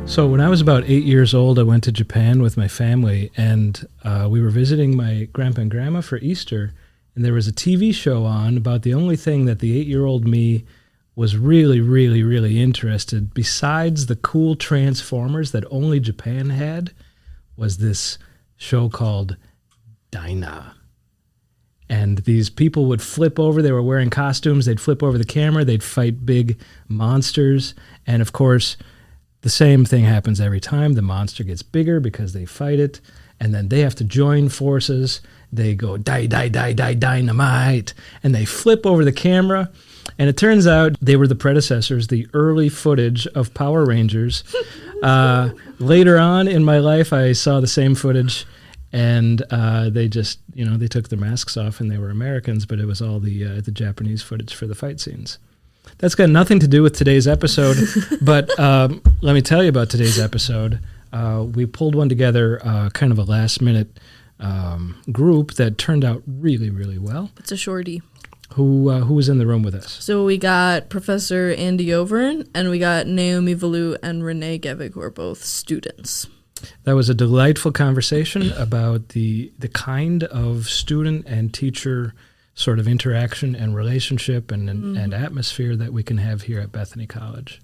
So when I was about 8 years old, I went to Japan with my family, and we were visiting my grandpa and grandma for Easter, and there was a TV show on about the only thing that the 8-year-old me was really, really, really interested, besides the cool Transformers that only Japan had, was this show called Dyna. And these people would flip over, they were wearing costumes, they'd flip over the camera, they'd fight big monsters, and of course, the same thing happens every time. The monster gets bigger because they fight it, and then they have to join forces. They go, dynamite, and they flip over the camera, and it turns out they were the predecessors, the early footage of Power Rangers. Later on in my life, I saw the same footage, and they just, they took their masks off, and they were Americans, but it was all the Japanese footage for the fight scenes. That's got nothing to do with today's episode, but let me tell you about today's episode. We pulled one together, kind of a last-minute group that turned out really, really well. It's a shorty. Who was in the room with us? So we got Professor Andy Overn, and we got Naomi Valleau and Renee Geving, who are both students. That was a delightful conversation about the kind of student and teacher sort of interaction and relationship and atmosphere that we can have here at Bethany College.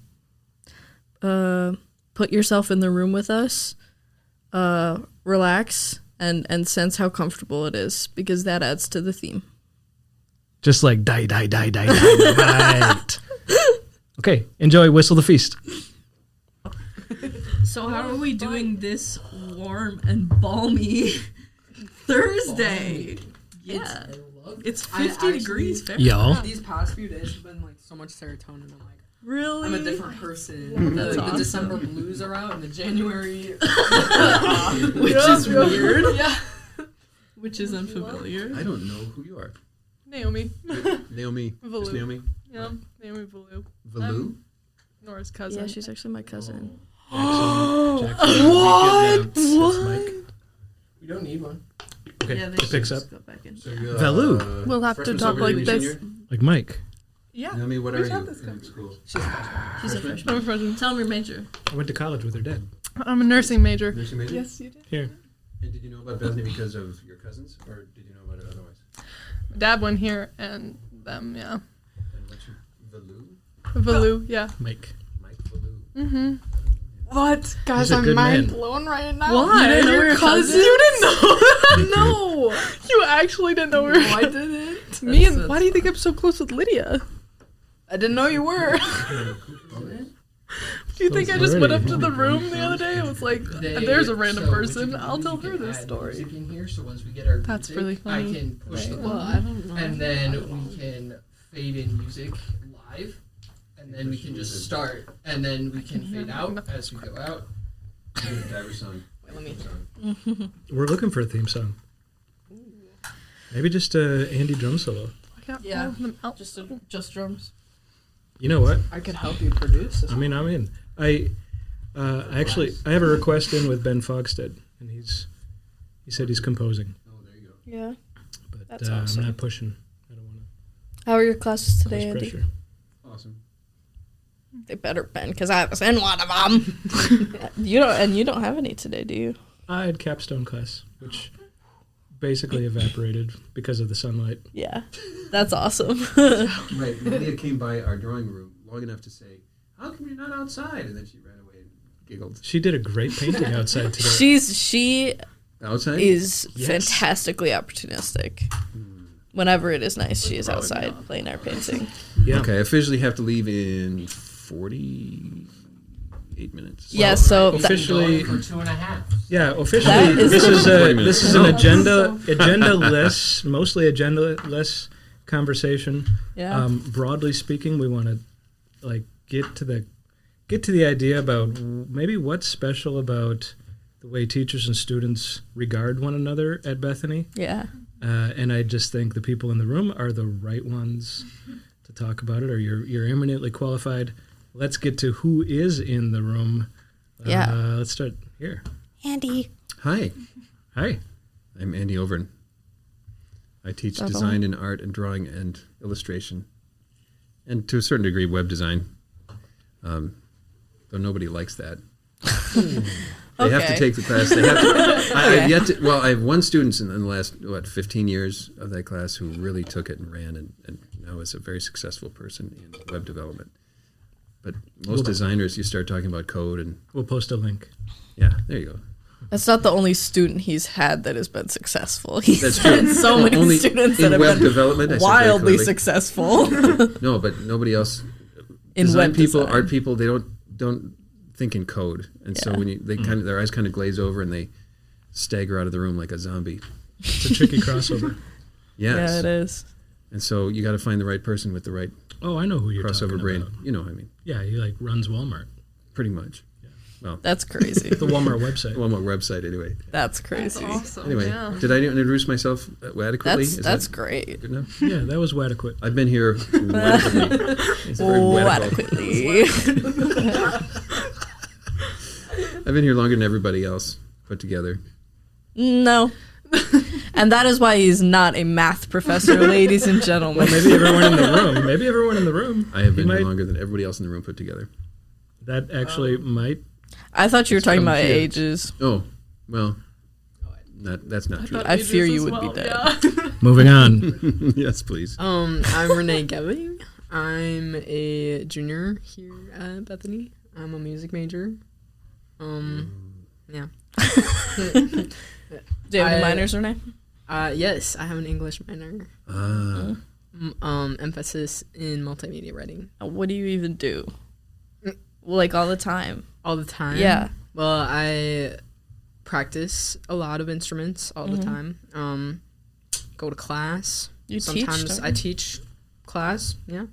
Put yourself in the room with us, relax, and sense how comfortable it is, because that adds to the theme. Just like die, Okay, enjoy Whistle the Feast. So how are we doing this warm and balmy Thursday? Yeah. It's 50 degrees Fahrenheit. Y'all. These past few days have been like so much serotonin. I'm like, really? I'm a different person. That's the awesome. December blues are out, and the January, which is weird. Yeah. Which is unfamiliar. I don't know who you are. Naomi. Naomi. Valleau. Who's Naomi? Yeah, Naomi Valleau. Valleau? Nora's cousin. Yeah, she's actually my cousin. Jaksyn. What? That's Mike. We don't need one. Okay, Yeah, they it should picks just up. go back in. So you're, Valou. We'll have to freshman, talk sophomore, like junior, this. senior? Like Mike. Yeah. Naomi, what are We've you had this in school? She's a freshman. I'm a freshman. Tell me your major. I went to college with her dad. I'm a nursing major. Nursing major? Yes, you did. Here. And did you know about Bethany because of your cousins, or did you know about it otherwise? Dad went here and them, yeah. And what's your Valou? Valou, yeah. Mike. Mike Valou. Mm-hmm. What? Guys, He's a I'm good mind man. blown right now. Why? You didn't know your cousin? You didn't know that? No. You actually didn't know we were. No, I didn't. Me and why do you think I'm so close with Lydia? I didn't know you were. Do you think I just went up to Already. the room the other day and was like, there's a random person, I'll tell her this story. Music in here, so once we get our That's music, really funny. I can push the Well, I button, don't know. and then we can fade in music live, and then we can just start, and then we can fade out as we go out. Diver song. Wait, let me. We're looking for a theme song. Maybe just Andy drum solo. I got Yeah. all of them out. Just drums. You know what? I could help you produce this. I mean, I'm in. I actually I have a request in with Ben Fogstead, and he said he's composing, Oh, there you go. Yeah. but That's awesome. I'm not pushing. I don't want How are your classes to today, cause Andy? pressure. Awesome. They better been, because I was in one of them. You don't have any today, do you? I had capstone class, which basically evaporated because of the sunlight. Yeah. That's awesome. Right. Lydia came by our drawing room long enough to say, "How come you're not outside?" And then she ran away and giggled. She did a great painting outside today. She Outside? is Yes. fantastically opportunistic. Whenever it is nice, she is outside playing our painting. Yeah. Okay, I officially have to leave in 48 minutes. Yeah, so officially, For 2.5. yeah, officially, That is this the- is 40 minutes. this is an agenda-less, mostly agenda-less conversation. Yeah. Broadly speaking, we want to get to the idea about maybe what's special about the way teachers and students regard one another at Bethany. Yeah. And I just think the people in the room are the right ones to talk about it, or you're eminently qualified. Let's get to who is in the room. Yeah. Let's start here. Andy. Hi, Hi. I'm Andy Overn. I teach Right on. design and art and drawing and illustration, and to a certain degree, web design. Though nobody likes that. They have to Okay. take the class. They have to. I've yet to. Well, I have one student in the last 15 years of that class who really took it and ran, and now is a very successful person in web development. But most designers, you start talking about code, and We'll post a link. yeah, there you go. That's not the only student he's had that has been successful. He's That's had true. so many Only students that in have web been development, I said very wildly clearly. successful No, but nobody else. in Design web people, design. art people, they don't think in code, and so Yeah. when their eyes kind of glaze over and they stagger out of the room like a zombie. It's a tricky crossover. Yes. Yeah, it is. And so you got to find the right person with the right Oh, I know who you're crossover talking brain. about. You know what I mean? Yeah, he like runs Walmart. Pretty much. That's crazy. The Walmart website. One more website, anyway. That's crazy. Awesome. Anyway, Yeah. did I introduce myself adequately? That's great. Good enough? Yeah, that was adequate. I've been here adequately. It's very Oh, radical. adequately. I've been here longer than everybody else put together. No. And that is why he's not a math professor, ladies and gentlemen. Well, maybe everyone in the room. Maybe everyone in the room. I have He been here might- longer than everybody else in the room put together. That actually might. I thought you were talking come about here. ages. Oh, well, that's not true. I fear Ages you as would be well, dead. yeah. Moving on. Yes, please. I'm Renee Geving. I'm a junior here at Bethany. I'm a music major. Yeah. Do you have any minors, Renee? Yes, I have an English minor. Ah, Emphasis in multimedia writing. What do you even do? Like all the time? All the time. Yeah. Well, I practice a lot of instruments all the time. Go to class. You Sometimes teach, don't I you? teach class. Yeah.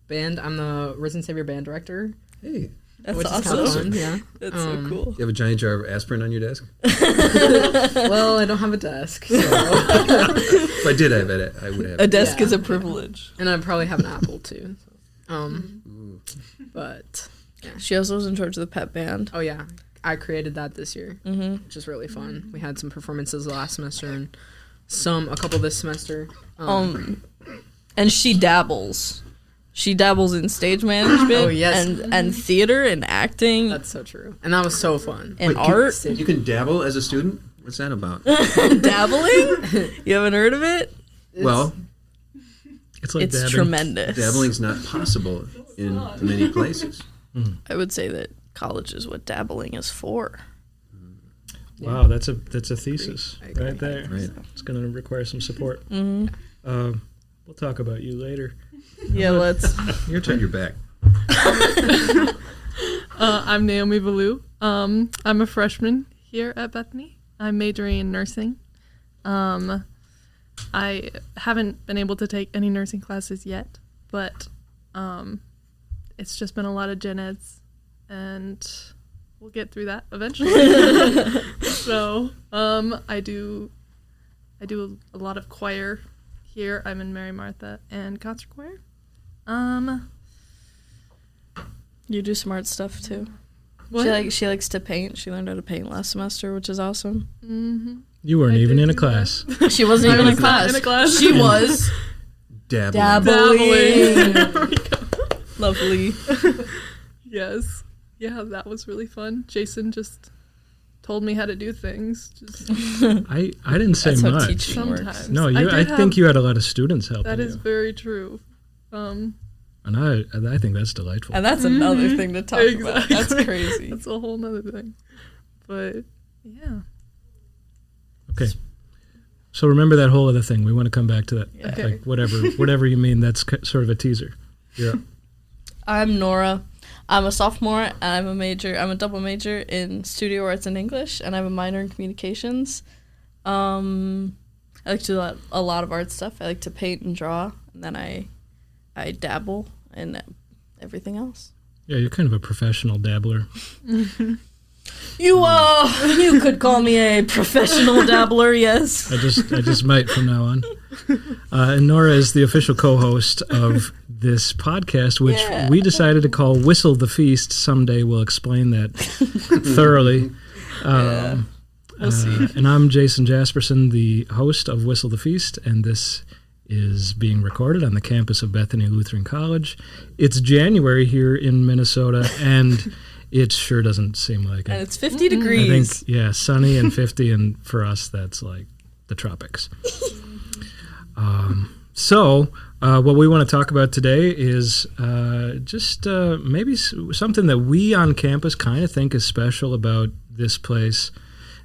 Band. I'm the Risen Savior band director. hey, That's which awesome. is kind of fun. Yeah. That's so cool. you have a giant jar of aspirin on your desk? Well, I don't have a desk, so. If I did have it, I would have A it. desk Yeah. is a privilege. And I probably have an apple too. But She also was in charge of the pep band. oh yeah, I created that this year, Mm-hmm. which is really fun. We had some performances last semester and a couple this semester. And she dabbles. She dabbles in stage management Oh, yes. and theater and acting That's so true, and that was so fun. and Wait, art. You can dabble as a student? What's that about? Dabbling? You haven't heard of it? Well, It's like It's dabbing. tremendous. dabbling's not possible in many places. I would say that college is what dabbling is for. Wow, that's a thesis I agree. right there. Right. It's going to require some support. Mm-hmm. We'll talk about you later. Yeah, let's. Your Turn turn. your back. I'm Naomi Valleau. I'm a freshman here at Bethany. I'm majoring in nursing. I haven't been able to take any nursing classes yet, but it's just been a lot of gen eds, and we'll get through that eventually. So I do a lot of choir here. I'm in Mary Martha and concert choir. You do some art stuff too. What? She likes to paint. She learned how to paint last semester, which is awesome. Mm-hmm. You weren't I even did in a do class. She wasn't even in was not in a class. She was Dabbling. dabbling. Lovely. Yes. Yeah, that was really fun. Jason just told me how to do things. Just I didn't say That's how much. teaching works. sometimes. No, I I did think have- you had a lot of students helping That is you. very true. And I think that's delightful. And that's another thing to talk about. That's Exactly. crazy. That's a whole nother thing. But yeah. Okay. So remember that whole other thing. We want to come back to that. Yeah. Okay. Like whatever you mean. That's sort of a teaser. Yeah. I'm Norah. I'm a sophomore and I'm a double major in studio arts and English, and I have a minor in communications. I like to do a lot of art stuff. I like to paint and draw, and then I dabble in everything else. Yeah, you're kind of a professional dabbler. You could call me a professional dabbler, yes. I just might from now on. And Nora is the official co-host of this podcast, which Yeah. we decided to call Whistle the Feast. Someday we'll explain that thoroughly. We'll see. And I'm Jason Jaspersen, the host of Whistle the Feast, and this is being recorded on the campus of Bethany Lutheran College. It's January here in Minnesota, and It sure doesn't seem like And it. it's 50 I degrees. think, yeah, sunny and 50, and for us, that's like the tropics. So, what we want to talk about today is just maybe something that we on campus kind of think is special about this place.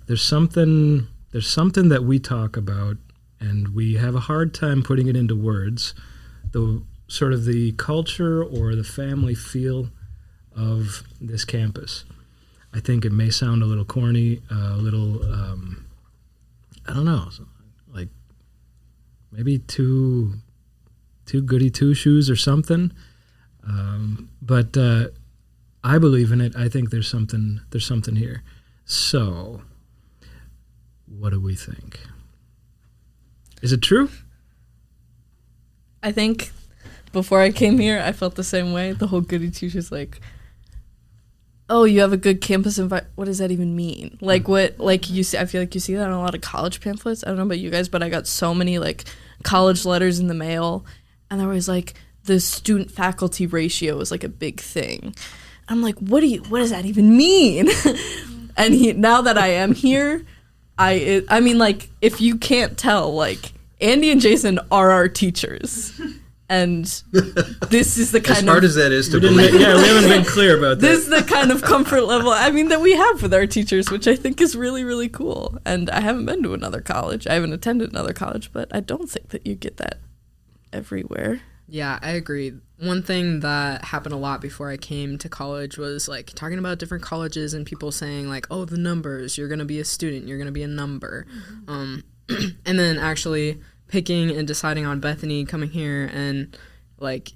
There's something that we talk about, and we have a hard time putting it into words. The sort of the culture or the family feel of this campus. I think it may sound a little corny, a little, I don't know, like maybe too goody two shoes or something. But I believe in it. I think there's something here. So, what do we think? Is it true? I think before I came here, I felt the same way. The whole goody two-shoes, like, oh, you have a good campus environment. What does that even mean? Like, what, like, you see, I feel like you see that on a lot of college pamphlets. I don't know about you guys, but I got so many, like, college letters in the mail, and there was, like, the student-faculty ratio was, like, a big thing. I'm like, what does that even mean? And now that I am here, I mean, like, if you can't tell, like, Andy and Jason are our teachers. And this is the kind As hard as that is to believe. we haven't been clear about that. this is the kind of comfort level, I mean, that we have with our teachers, which I think is really, really cool. And I haven't been to another college. I haven't attended another college, but I don't think that you get that everywhere. Yeah, I agree. One thing that happened a lot before I came to college was like talking about different colleges and people saying like, oh, the numbers, you're going to be a student, you're going to be a number. And then actually picking and deciding on Bethany coming here, and like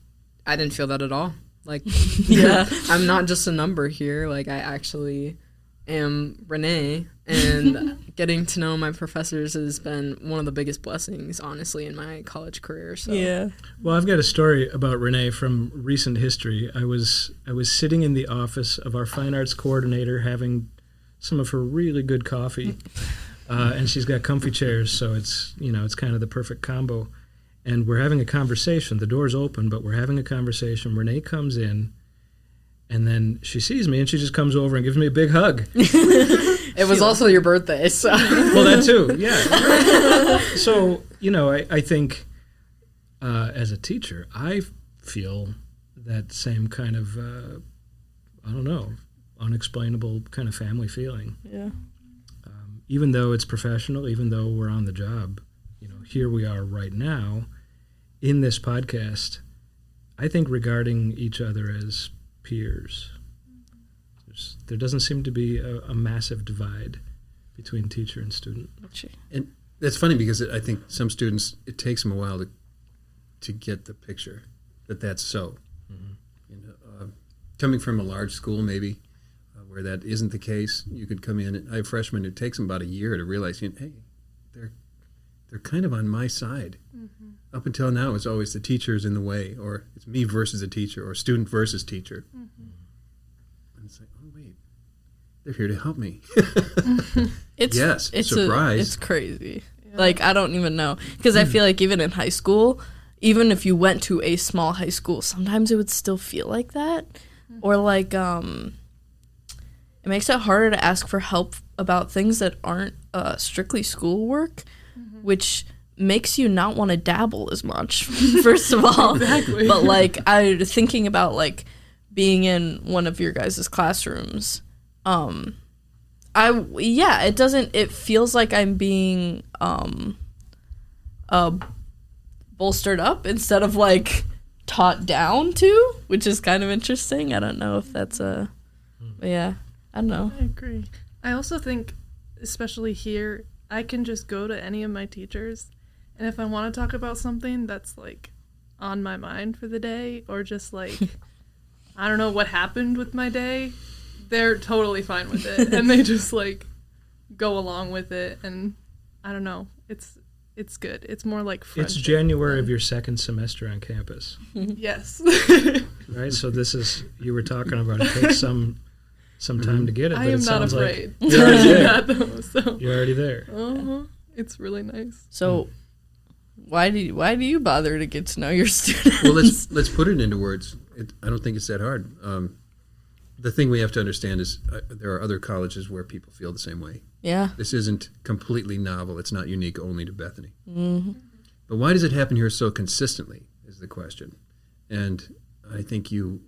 I didn't feel that at all. Like, Yeah. I'm not just a number here. Like, I actually am Renee, and getting to know my professors has been one of the biggest blessings, honestly, in my college career. So Yeah. Well, I've got a story about Renee from recent history. I was sitting in the office of our fine arts coordinator having some of her really good coffee, and she's got comfy chairs, so it's kind of the perfect combo. And we're having a conversation. The door's open, but we're having a conversation. Renee comes in, and then she sees me, and she just comes over and gives me a big hug. it was also your birthday, so Well, that too, yeah. So, I think as a teacher, I feel that same kind of, unexplainable kind of family feeling. Yeah. Even though it's professional, even though we're on the job, here we are right now in this podcast, I think regarding each other as peers. There doesn't seem to be a massive divide between teacher and student. And that's funny because I think some students, it takes them a while to get the picture that that's so. Mm-hmm. Coming from a large school, maybe, where that isn't the case, you could come in. I have freshmen who takes them about a year to realize, hey, they're kind of on my side. Mm-hmm. Up until now, it's always the teacher's in the way, or it's me versus the teacher, or student versus teacher. Mm-hmm. And it's like, oh wait, they're here to help me. It's surprise. It's crazy. Yeah. Like, I don't even know, because I feel like even in high school, even if you went to a small high school, sometimes it would still feel like that, or like it makes it harder to ask for help about things that aren't strictly schoolwork. Which makes you not want to dabble as much, first of all. Exactly. But, like, thinking about, like, being in one of your guys' classrooms, it feels like I'm being bolstered up instead of, like, taught down to, which is kind of interesting. I don't know if that's I don't know. I agree. I also think, especially here, I can just go to any of my teachers, and if I want to talk about something that's, like, on my mind for the day, or just, like, I don't know what happened with my day, they're totally fine with it, and they just, like, go along with it, and I don't know. It's good. It's more like friendship. It's January of your second semester on campus. Yes. Right? So this is, you were talking about, it takes some time to get it, but I am it not sounds afraid. like you're already there. So. You're already there. Uh-huh. It's really nice. So, why do you bother to get to know your students? Well, let's put it into words. I don't think it's that hard. the thing we have to understand is there are other colleges where people feel the same way. Yeah. This isn't completely novel. It's not unique only to Bethany. Mm-hmm. But why does it happen here so consistently is the question. And I think the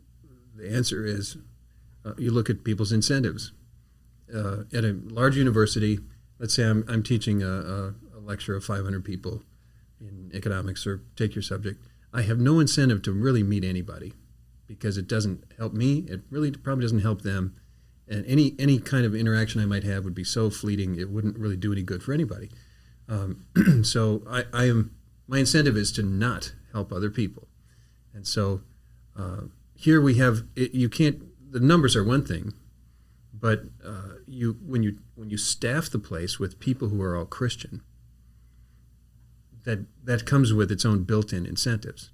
answer is you look at people's incentives. At a large university, let's say I'm teaching a lecture of 500 people in economics, or take your subject. I have no incentive to really meet anybody because it doesn't help me. It really probably doesn't help them. And any kind of interaction I might have would be so fleeting, it wouldn't really do any good for anybody. So my incentive is to not help other people. And so here we have, the numbers are one thing, but when you staff the place with people who are all Christian, that comes with its own built-in incentives.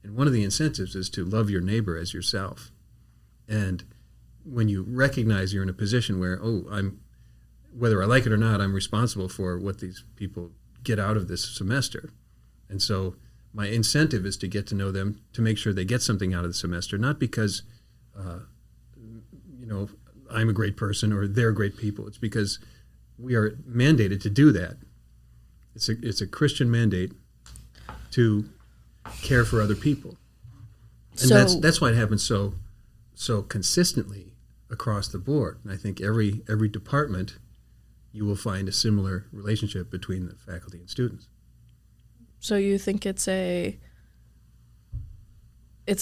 And one of the incentives is to love your neighbor as yourself. And when you recognize you're in a position where, whether I like it or not, I'm responsible for what these people get out of this semester. And so my incentive is to get to know them, to make sure they get something out of the semester, not because, I'm a great person or they're great people. It's because we are mandated to do that. It's a Christian mandate to care for other people. And that's why it happens so consistently across the board. And I think every department, you will find a similar relationship between the faculty and students. So you think it's a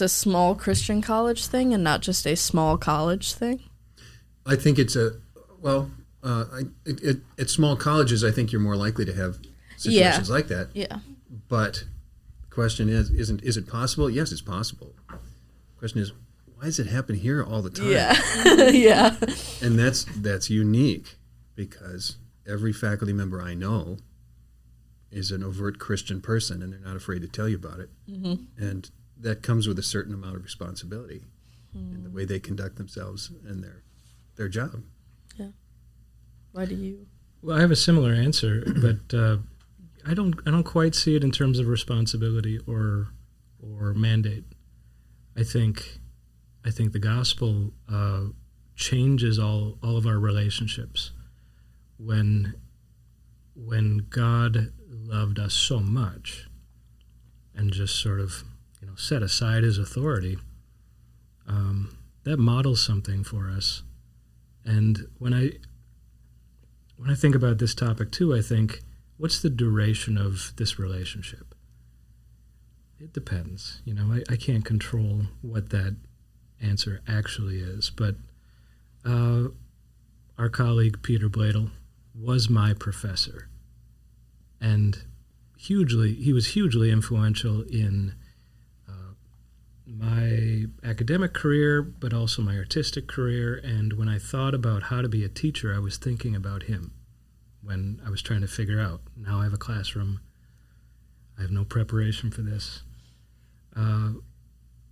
small Christian college thing and not just a small college thing? I think it's at small colleges, I think you're more likely to have situations like that. Yeah. But the question is it possible? Yes, it's possible. The question is, why does it happen here all the time? Yeah. Yeah. And that's unique because every faculty member I know is an overt Christian person, and they're not afraid to tell you about it. Mm-hmm. And that comes with a certain amount of responsibility in the way they conduct themselves and their job. Yeah. Why do you? Well, I have a similar answer, but I don't quite see it in terms of responsibility or mandate. I think the gospel changes all of our relationships. When God loved us so much and just sort of set aside his authority, that models something for us. And when I think about this topic too, I think, what's the duration of this relationship? It depends. I can't control what that answer actually is, but our colleague Peter Bloedel was my professor, and he was hugely influential in my academic career, but also my artistic career. And when I thought about how to be a teacher, I was thinking about him when I was trying to figure out, now I have a classroom, I have no preparation for this.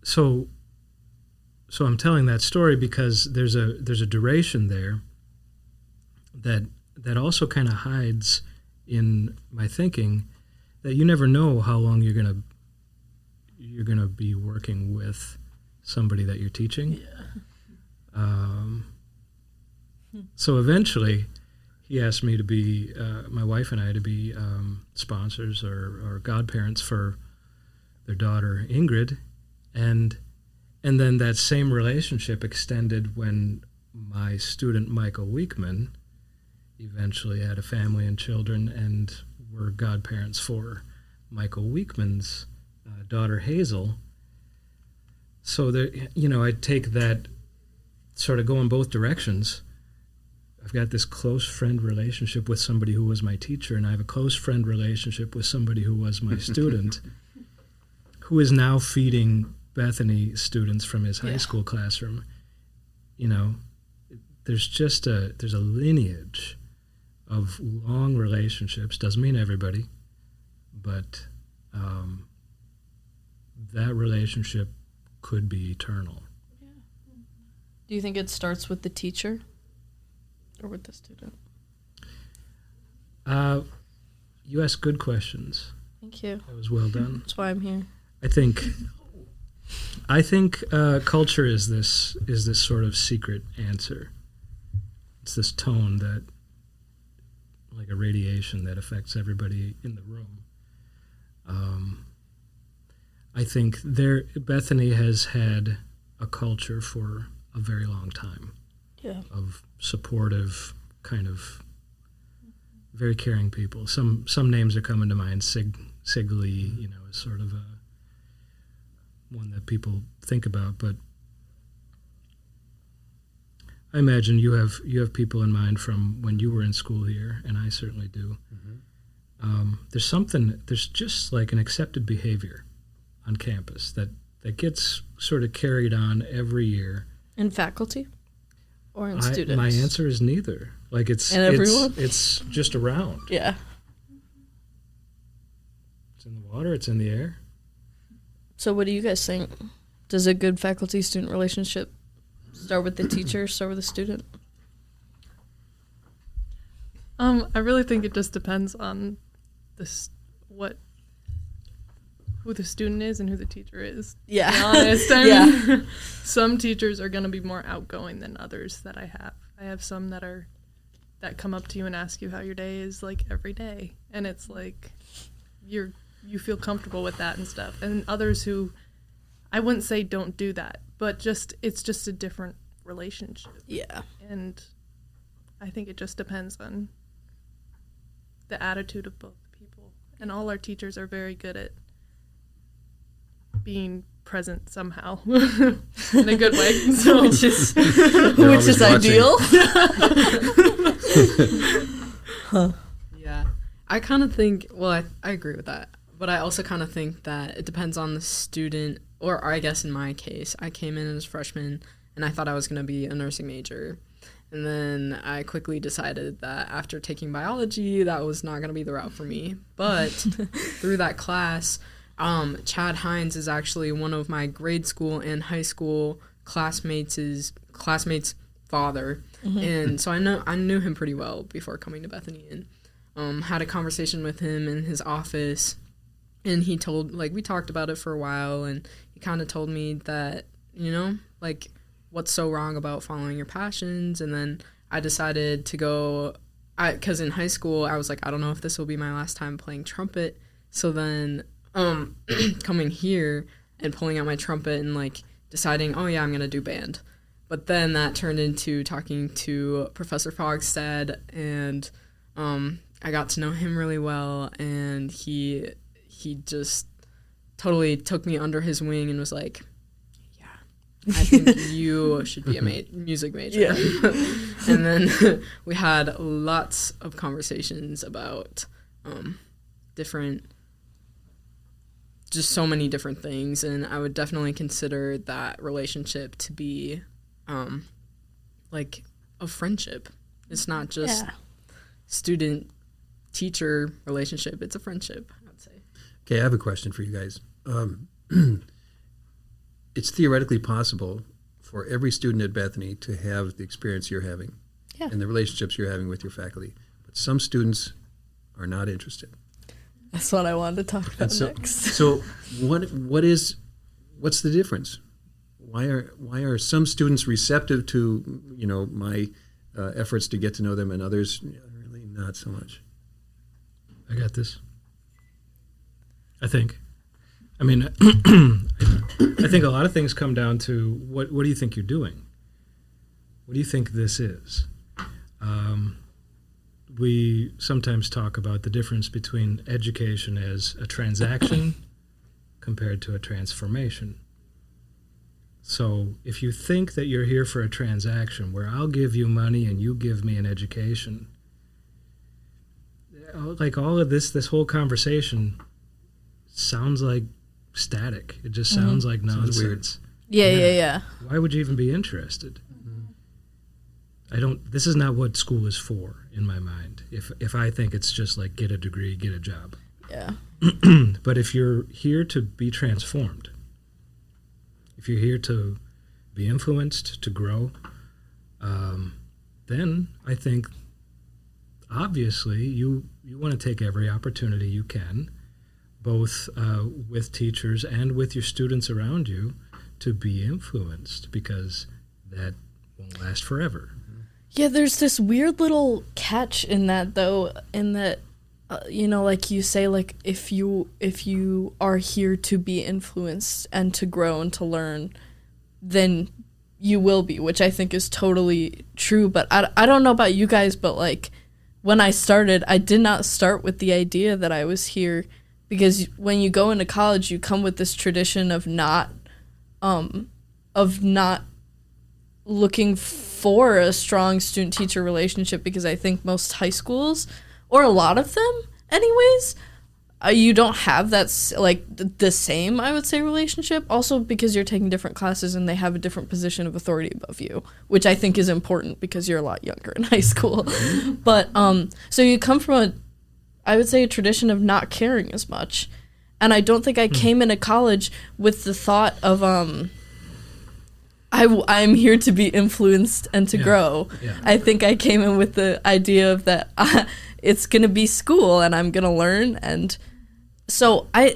So I'm telling that story because there's a duration there that also kind of hides in my thinking that you never know how long you're gonna be working with somebody that you're teaching. Yeah. So eventually, he asked me to be my wife and I to be sponsors or godparents for their daughter Ingrid, and then that same relationship extended when my student Michael Weichmann eventually had a family and children, and were godparents for Michael Weichmann's daughter Hazel. So there, I take that sort of go in both directions. I've got this close friend relationship with somebody who was my teacher, and I have a close friend relationship with somebody who was my student, who is now feeding Bethany students from his high school classroom. There's a lineage of long relationships. Doesn't mean everybody, but that relationship could be eternal. Yeah. Do you think it starts with the teacher or with the student? You ask good questions. Thank you. That was well done. That's why I'm here. I think I think culture is this sort of secret answer. It's this tone that, like a radiation that affects everybody in the room. I think Bethany has had a culture for a very long time. Yeah. Of supportive, kind of very caring people. Some names are coming to mind. Sigurd Lee, is sort of one that people think about. But I imagine you have people in mind from when you were in school here, and I certainly do. Mm-hmm. There's just like an accepted behavior on campus that gets sort of carried on every year. In faculty? Or in students? My answer is neither. Like it's everyone? It's just around. Yeah. It's in the water. It's in the air. So what do you guys think? Does a good faculty-student relationship start with the teacher, start with the student? I really think it just depends on who the student is and who the teacher is. Yeah. To be honest. Yeah. Some teachers are going to be more outgoing than others that I have. I have some that come up to you and ask you how your day is, like, every day. And it's like you feel comfortable with that and stuff. And others who, I wouldn't say don't do that, but it's just a different relationship. Yeah. And I think it just depends on the attitude of both people. And all our teachers are very good at being present somehow in a good way. So which is ideal. Yeah. I kind of think, I agree with that. But I also kind of think that it depends on the student, or I guess in my case, I came in as a freshman and I thought I was going to be a nursing major. And then I quickly decided that after taking biology, that was not going to be the route for me. But through that class, Chad Heinz is actually one of my grade school and high school classmates' father. Mm-hmm. And so I knew him pretty well before coming to Bethany, and had a conversation with him in his office. And he we talked about it for a while, and he kind of told me that, what's so wrong about following your passions. And then I decided to go, because in high school I was like, I don't know if this will be my last time playing trumpet. So then coming here and pulling out my trumpet and deciding, oh yeah, I'm gonna do band. But then that turned into talking to Professor Fogstad, and I got to know him really well, and he just totally took me under his wing and was like, I think you should be a music major. Yeah. And then we had lots of conversations about just so many different things. And I would definitely consider that relationship to be a friendship. It's not just student-teacher relationship. It's a friendship, I'd say. Okay, I have a question for you guys. It's theoretically possible for every student at Bethany to have the experience you're having and the relationships you're having with your faculty. But some students are not interested. That's what I wanted to talk about next. So what's the difference? Why are some students receptive to, my efforts to get to know them, and others really not so much? I got this. I think. I mean, I think a lot of things come down to what do you think you're doing? What do you think this is? We sometimes talk about the difference between education as a transaction compared to a transformation. So if you think that you're here for a transaction where I'll give you money and you give me an education, all of this whole conversation sounds like static. It just sounds like nonsense. Yeah. Why would you even be interested? This is not what school is for in my mind. If I think it's just like get a degree, get a job. Yeah. But if you're here to be transformed, if you're here to be influenced, to grow, then I think obviously you want to take every opportunity you can both with teachers and with your students around you to be influenced, because that won't last forever. Yeah, there's this weird little catch in that, though, in that, like you say, like if you are here to be influenced and to grow and to learn, then you will be, which I think is totally true. But I don't know about you guys, but like when I started, I did not start with the idea that I was here, because when you go into college, you come with this tradition of not looking for a strong student-teacher relationship, because I think most high schools, or a lot of them anyways, you don't have that, like, the same, I would say, relationship. Also because you're taking different classes and they have a different position of authority above you, which I think is important because you're a lot younger in high school. But, so you come from I would say, a tradition of not caring as much. And I don't think I came into college with the thought of, I'm here to be influenced and to grow. Yeah. I think I came in with the idea of that it's going to be school and I'm going to learn. And so I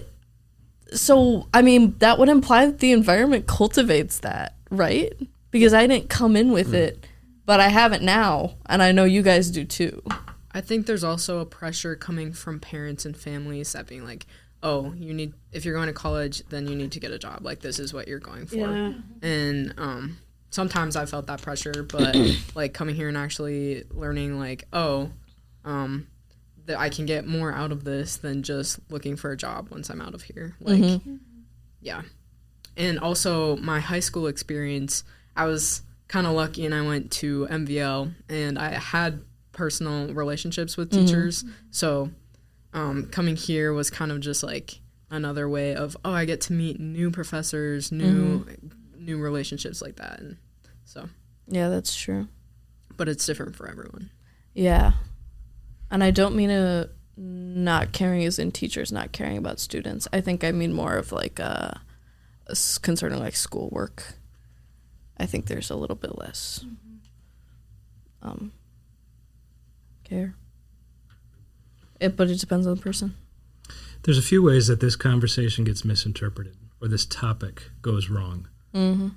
mean, that would imply that the environment cultivates that, right? Because I didn't come in with it, but I have it now. And I know you guys do too. I think there's also a pressure coming from parents and families that being like, oh, if you're going to college, then you need to get a job. Like, this is what you're going for. Yeah. And sometimes I felt that pressure, but like coming here and actually learning like, that I can get more out of this than just looking for a job once I'm out of here. Like, yeah. And also my high school experience, I was kind of lucky and I went to MVL and I had personal relationships with teachers. So coming here was kind of just like another way of, I get to meet new professors, new relationships like that. And so yeah, that's true. But it's different for everyone. Yeah. And I don't mean not caring as in teachers not caring about students. I think I mean more of like concerning like schoolwork. I think there's a little bit less care. But it depends on the person. There's a few ways that this conversation gets misinterpreted, or this topic goes wrong. The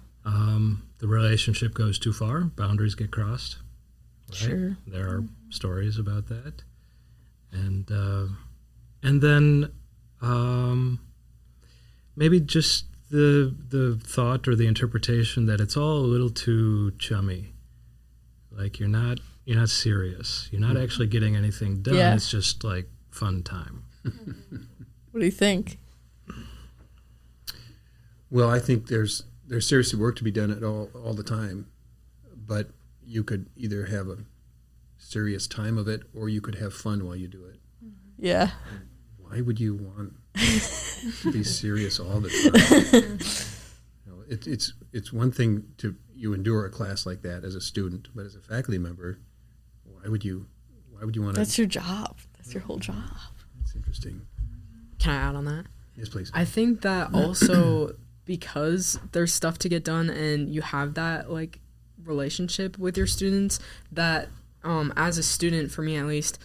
relationship goes too far, boundaries get crossed. Right? Sure. There are stories about that. And then maybe just the thought or the interpretation that it's all a little too chummy. Like you're not serious. You're not actually getting anything done. Yeah. It's just like fun time. What do you think? Well, I think there's serious work to be done at all the time, but you could either have a serious time of it or you could have fun while you do it. Yeah. And why would you want to be serious all the time? It's one thing you endure a class like that as a student, but as a faculty member, why would you want to? That's your job. That's your whole job. It's interesting. Can I add on that? Yes, please. I think that also because there's stuff to get done and you have that like relationship with your students, that as a student, for me at least,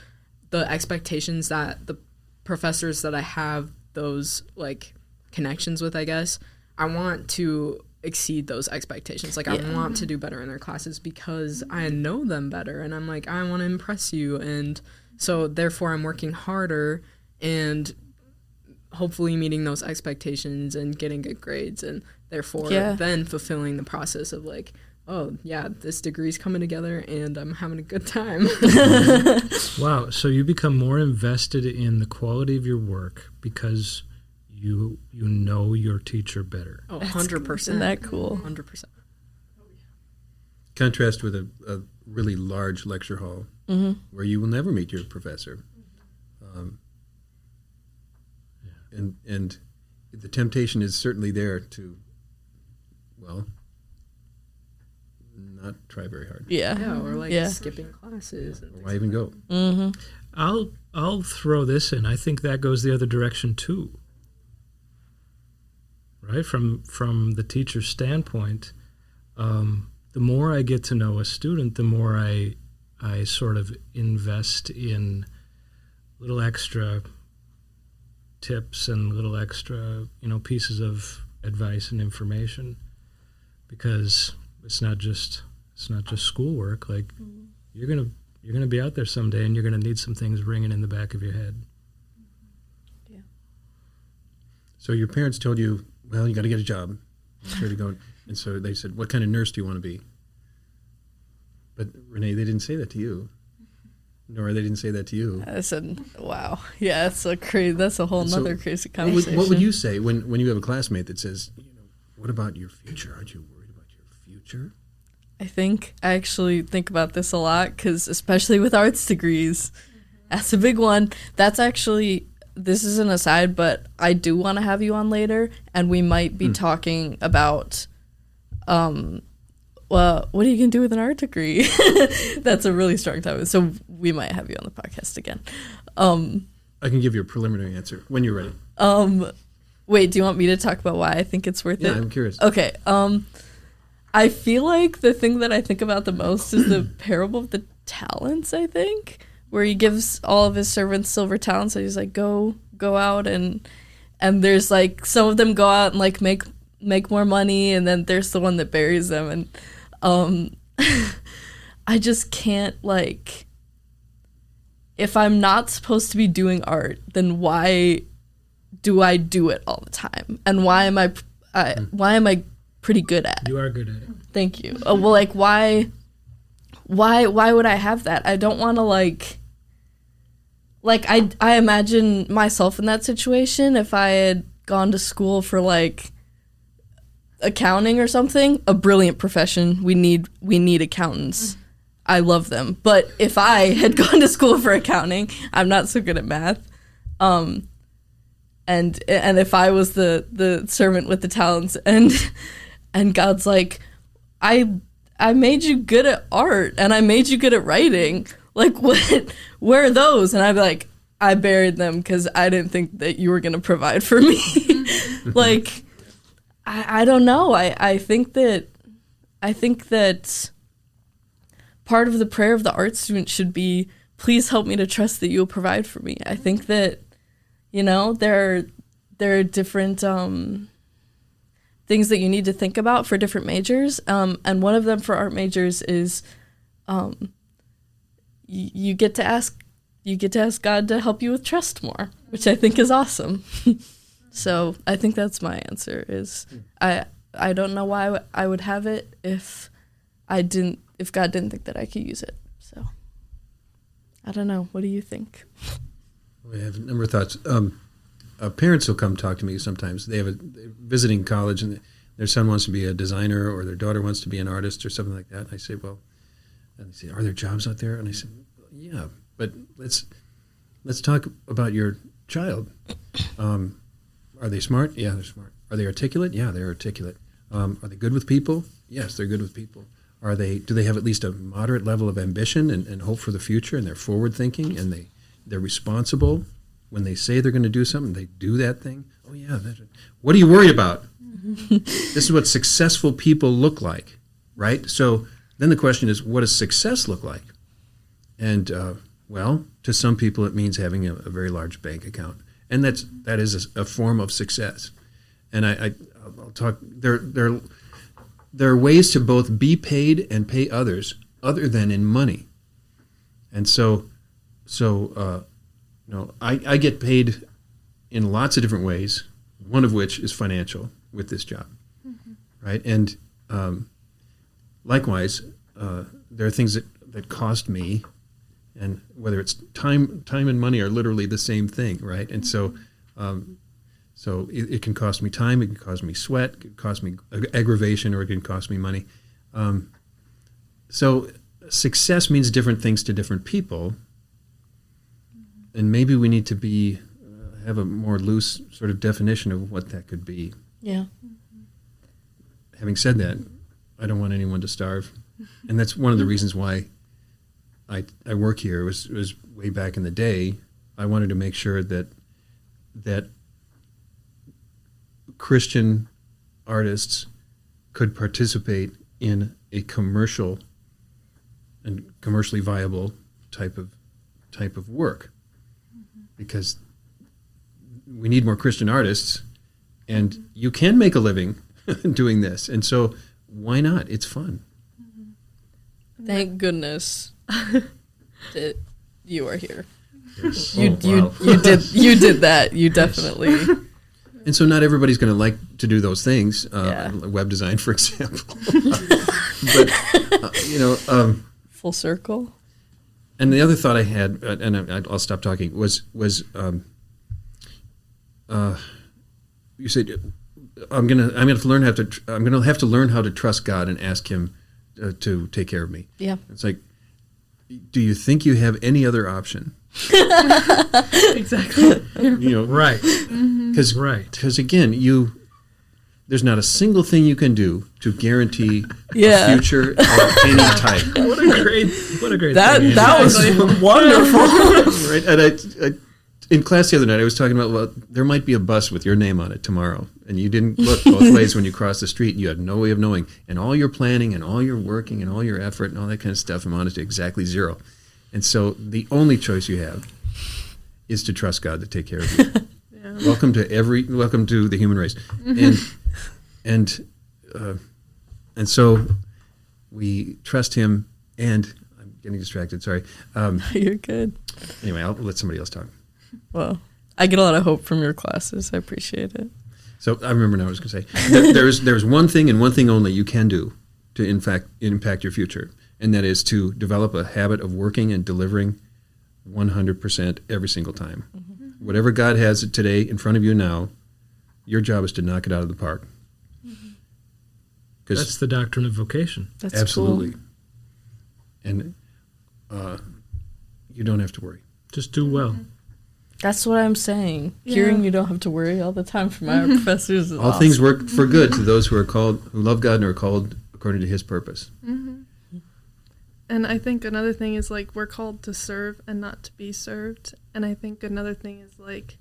the expectations that the professors that I have those like connections with, I guess, I want to exceed those expectations. Like, I want to do better in their classes because I know them better and I'm like, I want to impress you. And so therefore I'm working harder and hopefully meeting those expectations and getting good grades, and therefore then fulfilling the process of like, oh yeah, this degree's coming together and I'm having a good time. Wow. So you become more invested in the quality of your work because you know your teacher better. Oh, 100%. Isn't that cool? 100%. Contrast with a really large lecture hall where you will never meet your professor. And the temptation is certainly there to, well, not try very hard. Yeah, or like skipping classes. And why even go? I'll throw this in. I think that goes the other direction too. Right? From the teacher's standpoint, the more I get to know a student, the more I sort of invest in little extra tips and little extra, pieces of advice and information, because it's not just schoolwork. Like you're gonna be out there someday, and you're gonna need some things ringing in the back of your head. Yeah. So your parents told you, well, you got to get a job. Sure to go. And so they said, what kind of nurse do you want to be? But Renee, they didn't say that to you. Nora, they didn't say that to you. I said, wow. Yeah, that's a whole nother crazy conversation. What would you say when you have a classmate that says, what about your future? Aren't you worried about your future? I actually think about this a lot, because especially with arts degrees, that's a big one. That's actually, this is an aside, but I do want to have you on later, and we might be talking about well, what are you going to do with an art degree? That's a really strong topic. So we might have you on the podcast again. I can give you a preliminary answer when you're ready. Wait, do you want me to talk about why I think it's worth it? Yeah, I'm curious. Okay. I feel like the thing that I think about the most is the parable of the talents, I think, where he gives all of his servants silver talents, and he's like, go out, and there's like, some of them go out and like make more money, and then there's the one that buries them, and I just can't, like, if I'm not supposed to be doing art, then why do I do it all the time? And why am I pretty good at it? You are good at it. Thank you. Well, like, why would I have that? I don't want to, like I imagine myself in that situation if I had gone to school for, like, accounting or something. A brilliant profession. We need accountants. I love them. But if I had gone to school for accounting, I'm not so good at math. And if I was the servant with the talents, and God's like, I made you good at art, and I made you good at writing. Like, where are those? And I'd be like, I buried them because I didn't think that you were going to provide for me. Like, I don't know. I think that part of the prayer of the art student should be, please help me to trust that you'll provide for me. I think that, there are different things that you need to think about for different majors. And one of them for art majors is you get to ask God to help you with trust more, which I think is awesome. So I think that's my answer. Is I don't know why I would have it if God didn't think that I could use it. So I don't know. What do you think? I have a number of thoughts. Parents will come talk to me sometimes. They're visiting college, and their son wants to be a designer, or their daughter wants to be an artist, or something like that. And I say, well, and they say, are there jobs out there? And I said, yeah, but let's talk about your child. Are they smart? Yeah, they're smart. Are they articulate? Yeah, they're articulate. Are they good with people? Yes, they're good with people. Do they have at least a moderate level of ambition and hope for the future, and they're forward thinking, and they're responsible? When they say they're going to do something, they do that thing. Oh yeah, what are you worried about? This is what successful people look like, right? So then the question is, what does success look like? And well, to some people it means having a very large bank account, and that is a form of success. And I'll talk. There are ways to both be paid and pay others other than in money. And so I get paid in lots of different ways, one of which is financial with this job, right? And likewise, there are things that cost me, and whether it's time and money are literally the same thing, right? And so it can cost me time, it can cost me sweat, it can cost me aggravation, or it can cost me money. So success means different things to different people. And maybe we need to have a more loose sort of definition of what that could be. Yeah. Having said that, I don't want anyone to starve, and that's one of the reasons why I work here. It was way back in the day. I wanted to make sure that Christian artists could participate in a commercial and commercially viable type of work. Because we need more Christian artists, and you can make a living doing this. And so why not? It's fun. Thank goodness that you are here. Yes. You did that. You definitely. And so not everybody's going to like to do those things, Yeah. web design, for example. But, Full circle. and the other thought I had, and I'll stop talking, was you said I'm gonna have to learn how to trust God and ask Him to take care of me. Yeah. It's like, do you think you have any other option? Exactly. Right. Because Right. again, there's not a single thing you can do to guarantee Yeah. a future of any type. What a great thing, That Andy. was wonderful. Right? And I in class the other night, I was talking about, well, there might be a bus with your name on it tomorrow, and you didn't look both ways when you crossed the street, and you had no way of knowing. And all your planning and all your working and all your effort and all that kind of stuff amounted to exactly zero. And so the only choice you have is to trust God to take care of you. Yeah. Welcome to the human race. And so we trust Him, and I'm getting distracted, sorry. You're good. Anyway, I'll let somebody else talk. Well, I get a lot of hope from your classes. I appreciate it. So I remember now what I was going to say. There's one thing and one thing only you can do to, in fact, impact your future, and that is to develop a habit of working and delivering 100% every single time. Mm-hmm. Whatever God has today in front of you now, your job is to knock it out of the park. That's the doctrine of vocation. That's absolutely. cool. And you don't have to worry. Just do well. That's what I'm saying. Yeah. Hearing you don't have to worry all the time from our professors is All awesome. things work for good to those who love God and are called according to His purpose. Mm-hmm. And I think another thing is, like, we're called to serve and not to be served. And I think another thing is, like,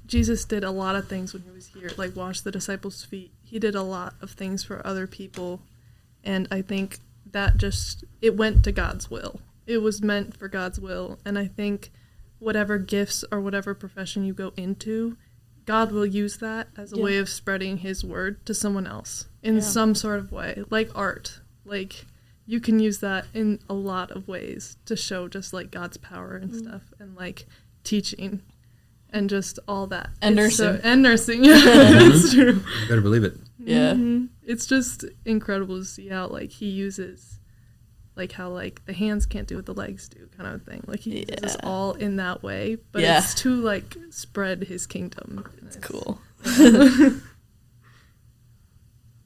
Jesus did a lot of things when He was here, like wash the disciples' feet. He did a lot of things for other people. And I think that it went to God's will. It was meant for God's will. And I think whatever gifts or whatever profession you go into, God will use that as a way of spreading His word to someone else in some sort of way, like art. Like, you can use that in a lot of ways to show just, like, God's power and stuff, and, like, teaching and just all that. And It's nursing. and nursing, yeah, that's true. You better believe it. Yeah. Mhm. It's just incredible to see how, like, He uses, like, how, like, the hands can't do what the legs do kind of thing. Like, He uses us all in that way, but it's to, like, spread His kingdom. It's cool.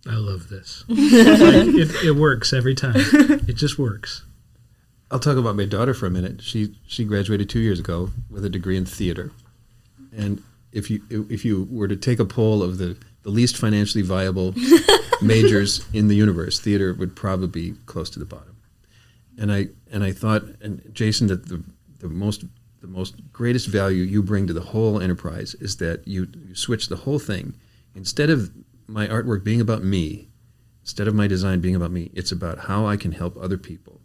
I love this. It works every time. It just works. I'll talk about my daughter for a minute. She graduated 2 years ago with a degree in theater. And if you were to take a poll of the least financially viable majors in the universe, theater would probably be close to the bottom. And I thought, and Jason, that the most greatest value you bring to the whole enterprise is that you switch the whole thing. Instead of my artwork being about me, instead of my design being about me, it's about how I can help other people.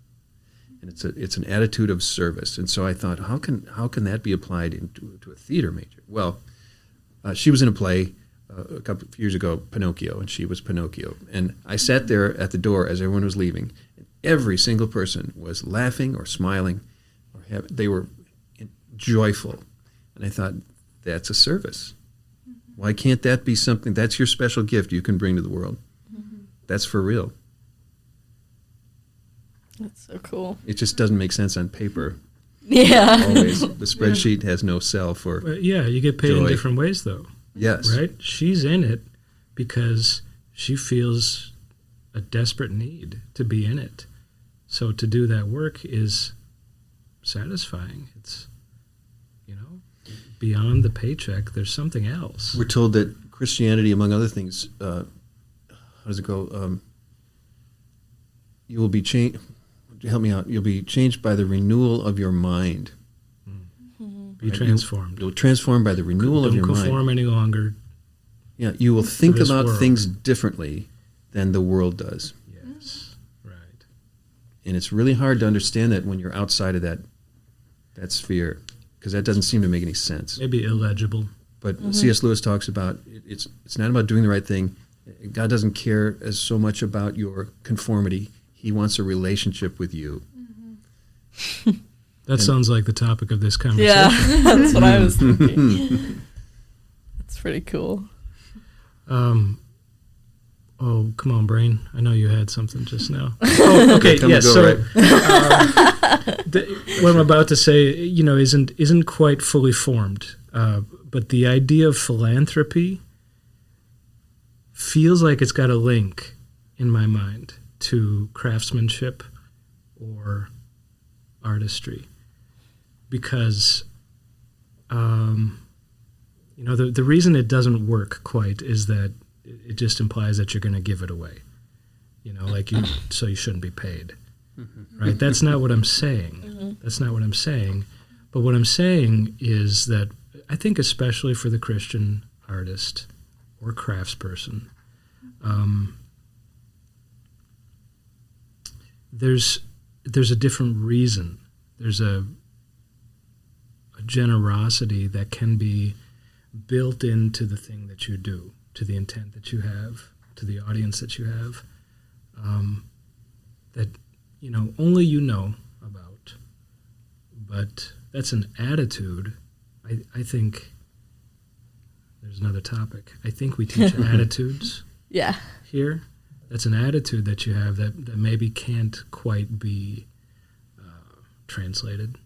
And it's an attitude of service. And so I thought, how can that be applied to a theater major? Well, she was in a play a couple of years ago, Pinocchio, and she was Pinocchio. And I sat there at the door as everyone was leaving, and every single person was laughing or smiling, or they were joyful. And I thought, that's a service. Why can't that be something? That's your special gift you can bring to the world. Mm-hmm. That's for real. That's so cool. It just doesn't make sense on paper. Yeah. Always. The spreadsheet has no cell for But yeah, you get paid in joy. different ways, though. Yes. Right? She's in it because she feels a desperate need to be in it. So to do that work is satisfying. It's, beyond the paycheck, there's something else. We're told that Christianity, among other things, how does it go? You will be changed. Help me out. You'll be changed by the renewal of your mind. Be transformed. You'll transformed by the renewal of your Don't mind. conform any longer. Yeah, you will think this about world. things differently than the world does. Yes, right. And it's really hard to understand that when you're outside of that that sphere, because that doesn't seem to make any sense. Maybe illegible. But C.S. Lewis talks about it's not about doing the right thing. God doesn't care as so much about your conformity. He wants a relationship with you. That sounds like the topic of this conversation. Yeah, that's what I was thinking. That's pretty cool. Oh, come on, brain. I know you had something just now. Oh, okay, yes. Go, So right. what I'm about to say, isn't quite fully formed. But the idea of philanthropy feels like it's got a link in my mind to craftsmanship or artistry, because the reason it doesn't work quite is that it just implies that you're going to give it away, so you shouldn't be paid, right? That's not what I'm saying. That's not what I'm saying. But what I'm saying is that I think especially for the Christian artist or craftsperson, there's a different reason. There's a generosity that can be built into the thing that you do, to the intent that you have, to the audience that you have, that only you know about. But that's an attitude. I think there's another topic. I think we teach attitudes Yeah. here. That's an attitude that you have that maybe can't quite be translated,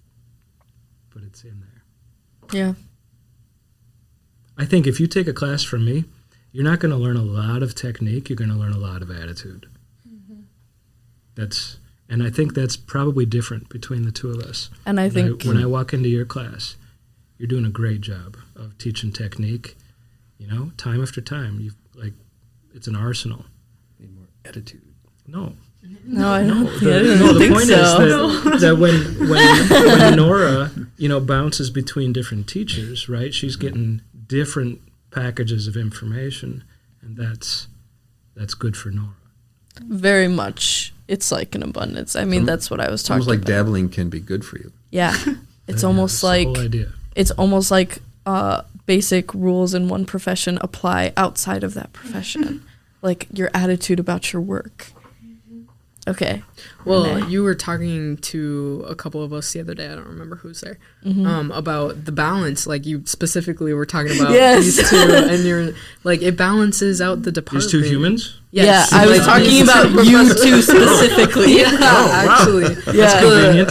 but it's in there. Yeah. I think if you take a class from me, you're not going to learn a lot of technique. You're going to learn a lot of attitude. And I think that's probably different between the two of us. And I think when I walk into your class, you're doing a great job of teaching technique. Time after time, it's an arsenal. Need more attitude. No. no, I don't. The think point so. is that when Norah, bounces between different teachers, right? She's getting different packages of information, and that's good for Norah. Very much. It's like an abundance. I mean, that's what I was talking Almost like about. dabbling can be good for you. Yeah. It's Yeah, almost that's the whole like idea. it's almost like basic rules in one profession apply outside of that profession. Like your attitude about your work. Okay. Well, Renee. you were talking to a couple of us the other day. I don't remember who's there. About the balance. Like you specifically were talking about Yes. these two, and you're like it balances out the department. These two humans? Yes. Yeah, I was Like, talking these about two you professors. two specifically. Yeah, actually. Yeah.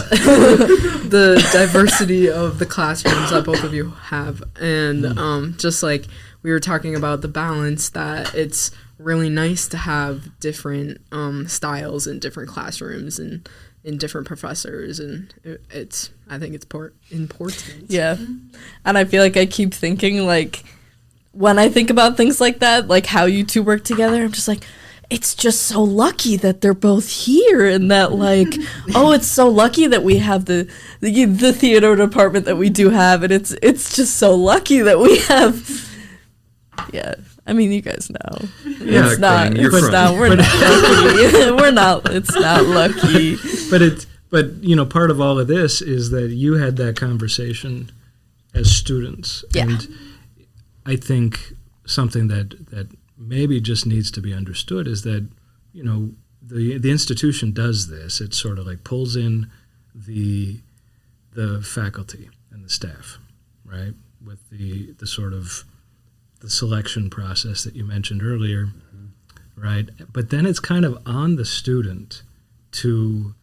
The diversity of the classrooms that both of you have, and just like we were talking about the balance, that it's really nice to have different styles in different classrooms and in different professors, and I think it's important. Yeah. And I feel like I keep thinking, like, when I think about things like that, like how you two work together, I'm just like, it's just so lucky that they're both here, and that, like, oh, it's so lucky that we have the theater department that we do have, and it's just so lucky that we have. Yeah, I mean, you guys know. Yeah, It's not. Crane, you're It's from. not. We're not lucky. We're not. It's not lucky. But part of all of this is that you had that conversation as students, Yeah. and I think something that maybe just needs to be understood is that the institution does this. It sort of like pulls in the faculty and the staff, right, with the sort of the selection process that you mentioned earlier, right? But then it's kind of on the student to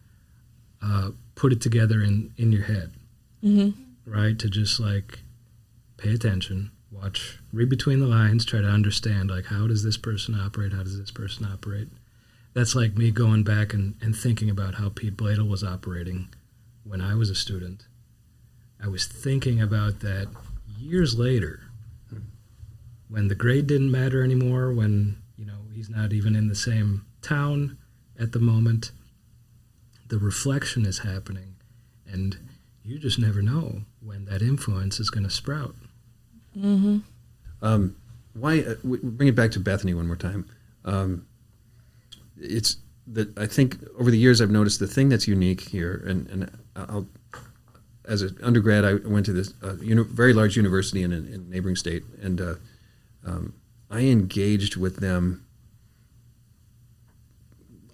put it together in your head, right? To just like pay attention, watch, read between the lines, try to understand, like, how does this person operate? How does this person operate? That's like me going back and thinking about how Pete Bloedel was operating when I was a student. I was thinking about that years later, when the grade didn't matter anymore, when he's not even in the same town at the moment. The reflection is happening, and you just never know when that influence is going to sprout. Why? Bring it back to Bethany one more time. It's that I think over the years I've noticed the thing that's unique here, and as an undergrad, I went to this very large university in a neighboring state, and I engaged with them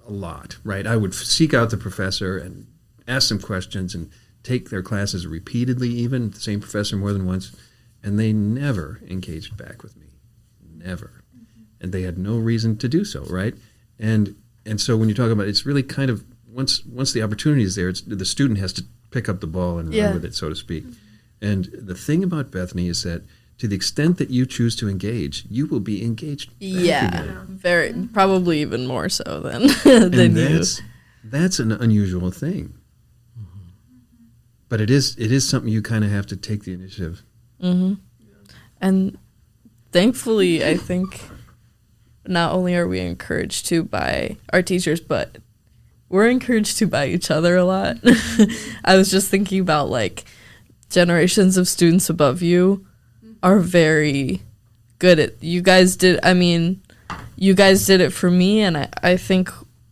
a lot, right? I would seek out the professor and ask them questions and take their classes repeatedly, even the same professor more than once, and they never engaged back with me, never. And they had no reason to do so, right? And so when you talk about it, it's really kind of, once the opportunity is there, the student has to pick up the ball and run with it, so to speak. And the thing about Bethany is that to the extent that you choose to engage, you will be engaged back again. Very, probably even more so than you. That's an unusual thing. But it is something you kind of have to take the initiative. Mm-hmm. And thankfully, I think not only are we encouraged to by our teachers, but we're encouraged to by each other a lot. I was just thinking about like generations of students above you are very good at, you guys did it for me, and I think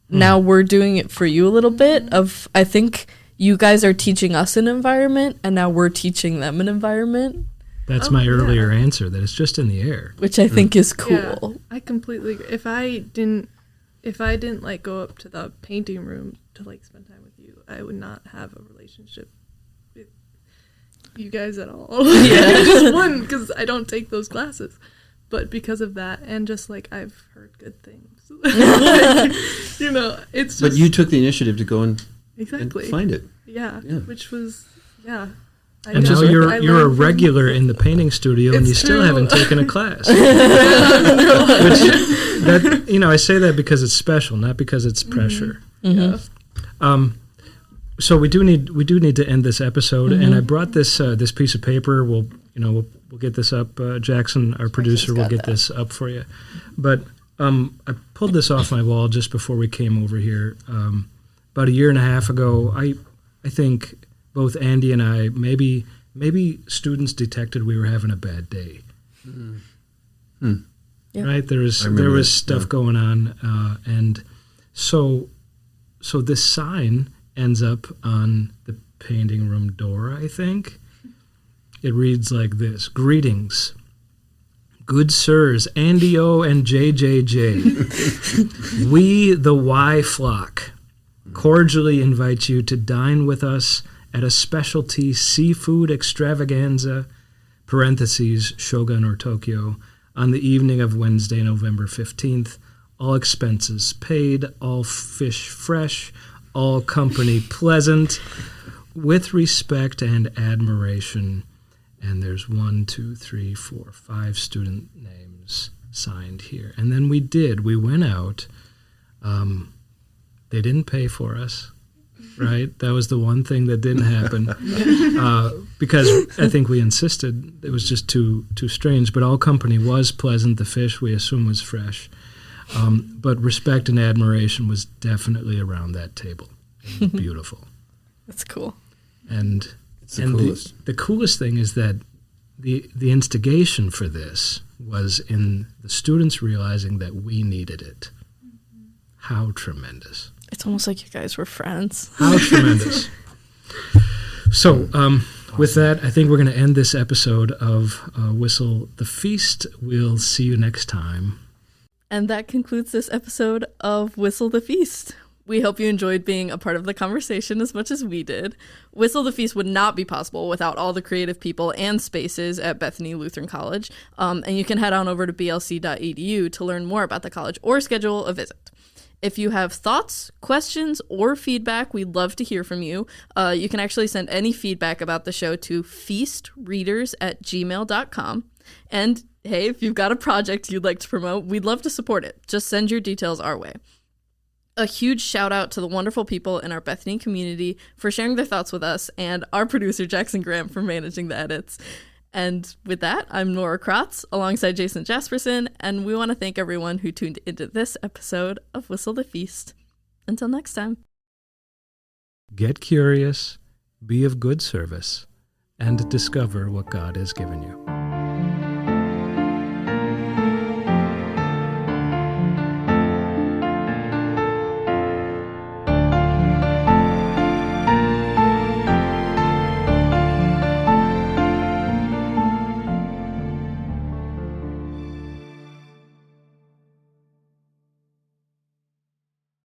now we're doing it for you a little bit of, I think you guys are teaching us an environment and now we're teaching them an environment. That's my earlier answer, that it's just in the air. Which I think is cool. Yeah, I completely agree. If I didn't like go up to the painting room to like spend time with you, I would not have a relationship with you guys at all. I just wouldn't, because I don't take those classes. But because of that, and just like I've heard good things, like, it's just. But you took the initiative to go and find it. Yeah, which was And now you're a regular in the painting studio, and you still haven't taken a class. Which, I say that because it's special, not because it's pressure. Mm-hmm. Yeah. So we do need to end this episode, and I brought this piece of paper. We'll get this up. Jaksyn, our producer, will get this up for you. But I pulled this off my wall just before we came over here. About a year and a half ago, I think both Andy and I, maybe students detected we were having a bad day. Yeah. Right? There was stuff going on, and so this sign ends up on the painting room door, I think. It reads like this: "Greetings, good sirs, Andy O and JJJ. We, the Y flock, cordially invite you to dine with us at a specialty seafood extravaganza, parentheses, Shogun or Tokyo, on the evening of Wednesday, November 15th. All expenses paid, all fish fresh, all company pleasant, with respect and admiration." And there's 1, 2, 3, 4, 5 student names signed here. And then we went out. They didn't pay for us. Right? That was the one thing that didn't happen because I think we insisted. It was just too strange. But all company was pleasant. The fish, we assume, was fresh. But respect and admiration was definitely around that table. It was beautiful. That's cool. It's the coolest. The coolest thing is that the instigation for this was in the students realizing that we needed it. How tremendous. It's almost like you guys were friends. How tremendous. So, with that, I think we're going to end this episode of Whistle the Feast. We'll see you next time. And that concludes this episode of Whistle the Feast. We hope you enjoyed being a part of the conversation as much as we did. Whistle the Feast would not be possible without all the creative people and spaces at Bethany Lutheran College. And you can head on over to blc.edu to learn more about the college or schedule a visit. If you have thoughts, questions, or feedback, we'd love to hear from you. You can actually send any feedback about the show to feastreaders@gmail.com. And hey, if you've got a project you'd like to promote, we'd love to support it. Just send your details our way. A huge shout out to the wonderful people in our Bethany community for sharing their thoughts with us, and our producer Jaksyn Graham for managing the edits. And with that, I'm Norah Kratz alongside Jason Jaspersen, and we want to thank everyone who tuned into this episode of Whistle the Feast. Until next time. Get curious, be of good service, and discover what God has given you.